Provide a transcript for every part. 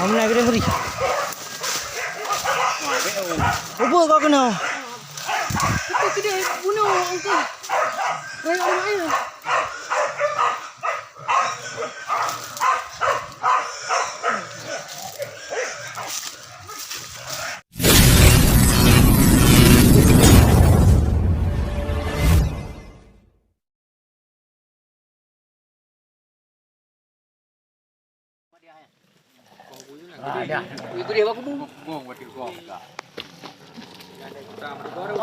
Hamna kena beri. Apa kau kena? Kita kena bunuh angka. Raya orang air. Ada. Itu dia aku bunuh. Buang buat kau tak. Ada kita baru.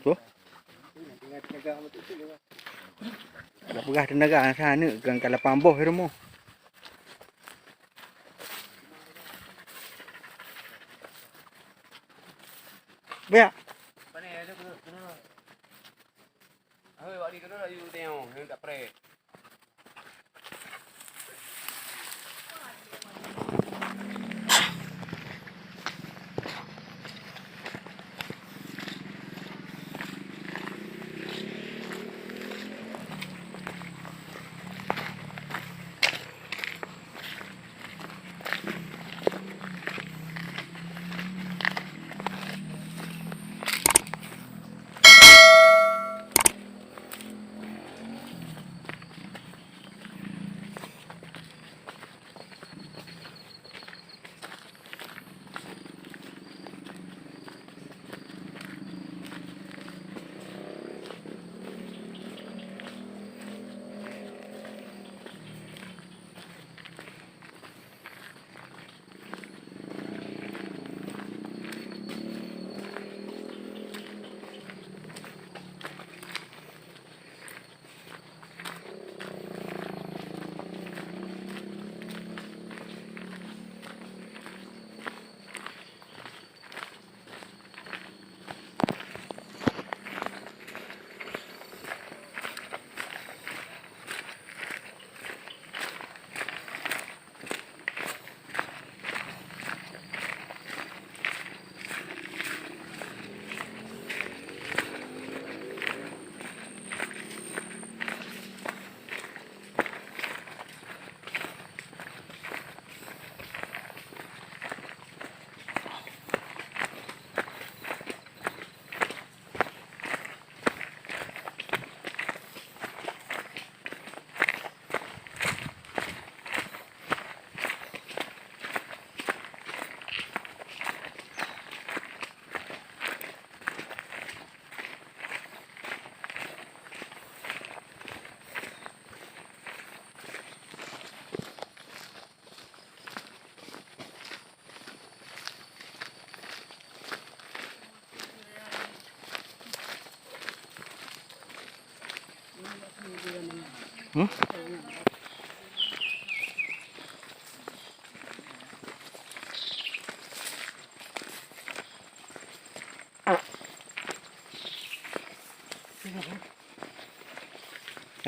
Tu. Kalau pegah tenaga sana kan kalau pamboh rumah. Baik. Pane ada kena. Ahoi wali kena you tengok, yang tak pre.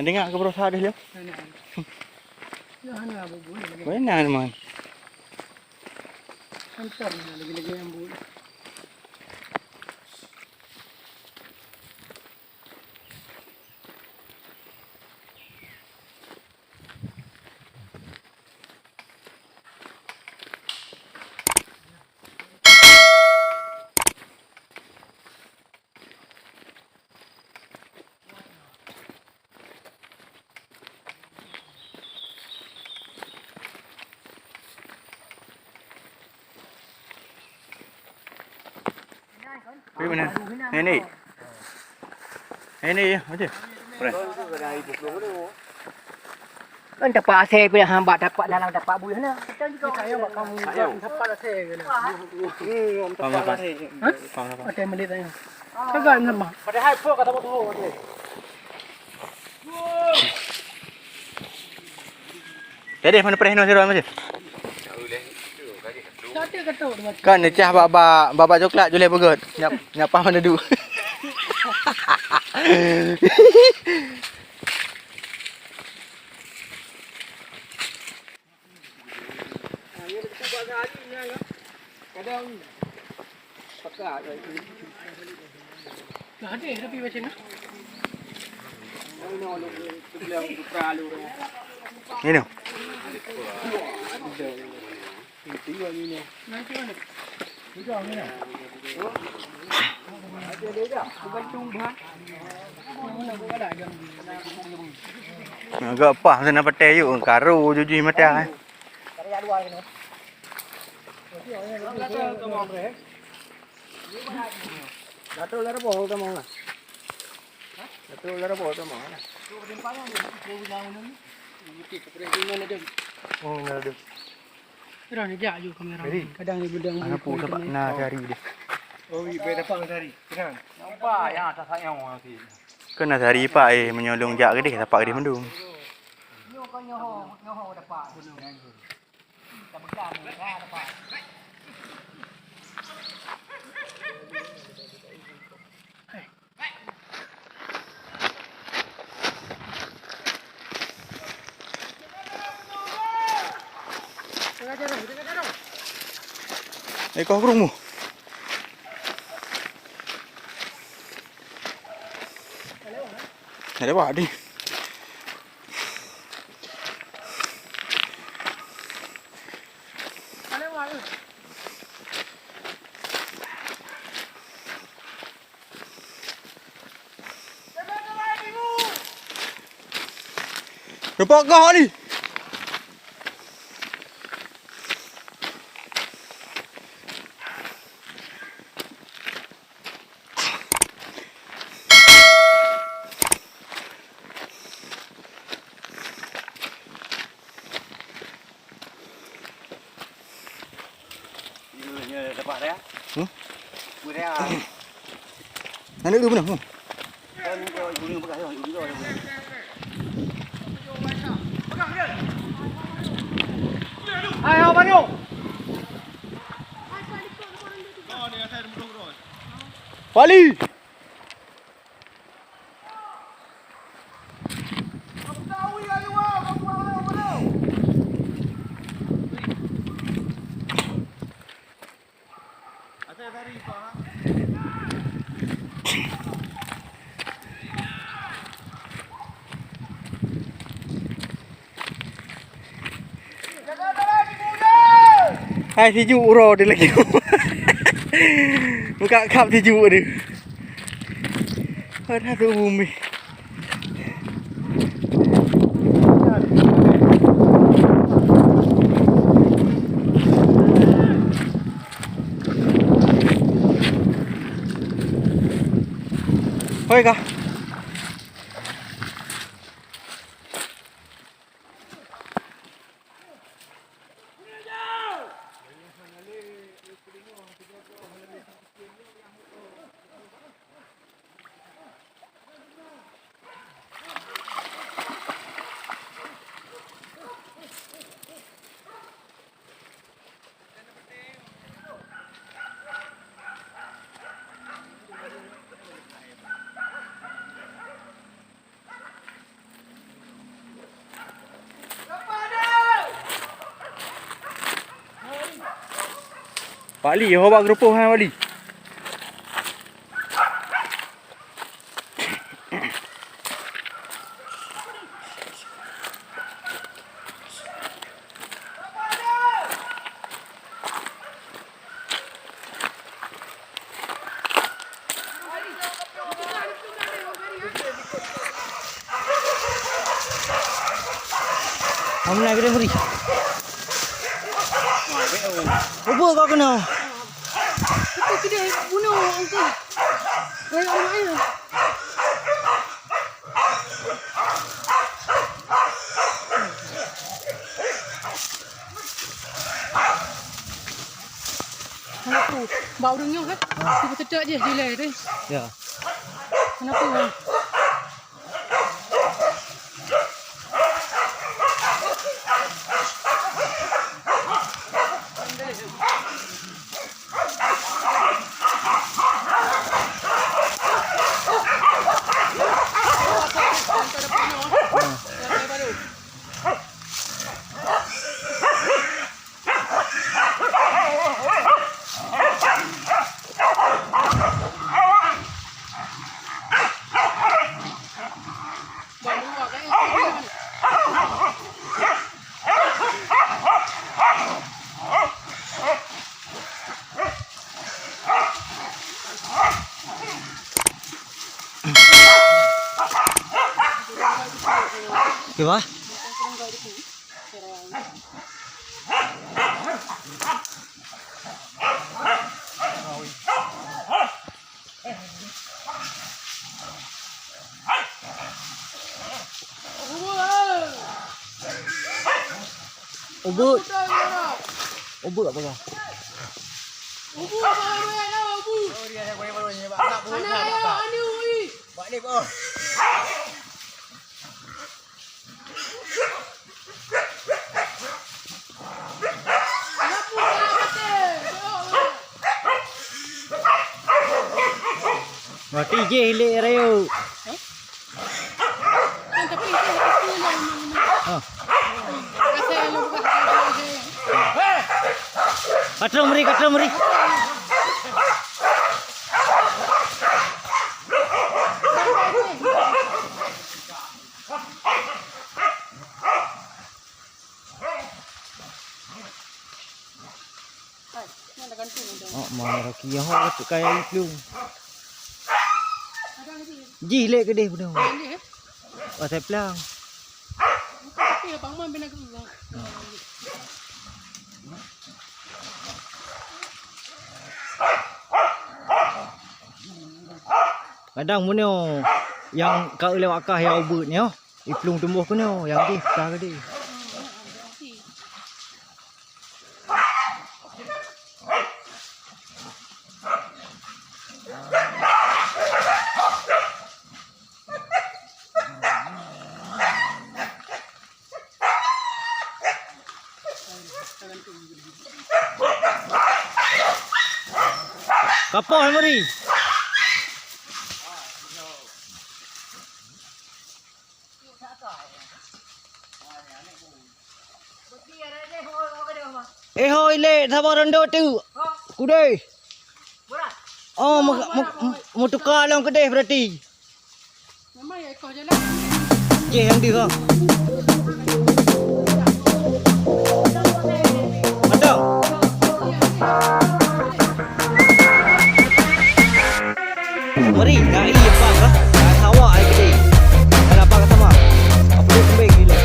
Dengar ke berusaha dia dia? Ya hana boleh lagi. Benar man. Hantar lagi yang boleh. Pergi mana? Ini. Ini macam. Kan dapat Aceh punya hambat dapat dalam dapat buih na. Kita juga saya buat kamu dapat Aceh ke na. Dapat Aceh. Ha? Aceh melit tanya. Kagak nama. Pada hai pok kata tu Aceh. Jadi mana perih no sira macam? Kata kata Kan necah baba coklat julai begut. Nyapa mana du. Kadang pakai ada. Nah, ada tapi macam ni. Ini orang sebelah untuk peralu. Ini. Itu ini. Nanti mana? Ada dah. Bukan cuma. Mana aku ada jam. Agak apa sana patai yuk karu juji mata. Karya dua ini. Dato lara boh ka mau. Dato lara boh ka mau. Oh, enggak ada. Kadang ni dia juga kamera. Kadang ni benda Ana pu sebab na cari dia. Oh, ibe dapat cari. Kenal. Nampak yang atas sayang orang tu. Kena cari pak menyolong jak ke dia tapak dia mendung. Yo kau nyoho dapat. Dah pegang ni dapat. Kau Krung Meuh. Ada apa ni? Nampak kau ni? Dapat dah. Boleh ah. Nak ke mana? Kan kau guna bekas dah, guna dah. Ayo Banyu. Oh, ni saya mudung terus. Wali. Hai tiju uro dia lagi. Buka kap tiju dia. Ada tu bumi. Hoi kah? Pak Ali, awak buat kerupuh kan Pak Ali? Kamu nak kena beri. Apa kau kena? Itu kedai bunuh uncle. Orang air. Kenapa? Bau dengar kan? Kita sedap je delay tu. Ya. Kenapa? Coba. Ubud. Ubud apa kah? Ubu baru ubu. Oh dia ada baru ni bak tak boleh. Mana oi? Bak ni oh. Mati je hilik rayo. Tapi itu Ha. Asal lu buka. Katro meri. Oh, mana rakyat hok tu kaya iplung. Ji lek ke deh benar. Oh, saya pelang. Tapi abang man bina ke. Kadang mana yang kau lewat kah yang ubud ni oh. Iplung tumbuh ke ni oh, yang di besar ke di. Kapal mari. Hoi le sabar rondo tu. Kudai. Oh, mau tukar long kedai berarti. Memang ya kau jalan. Je yang di ha. Ada. Mari, gai apa kah? Gai hawa ai kedai. Kenapa kata mak? Apa dia kembing gila.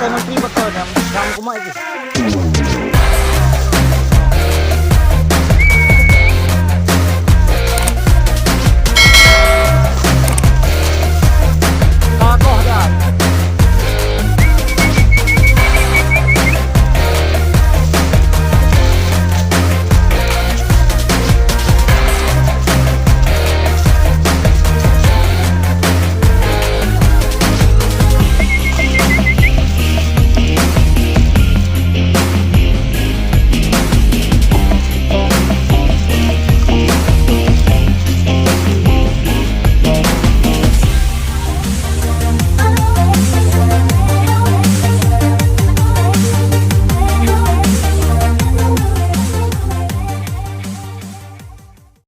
Menteri betul yang kumat itu.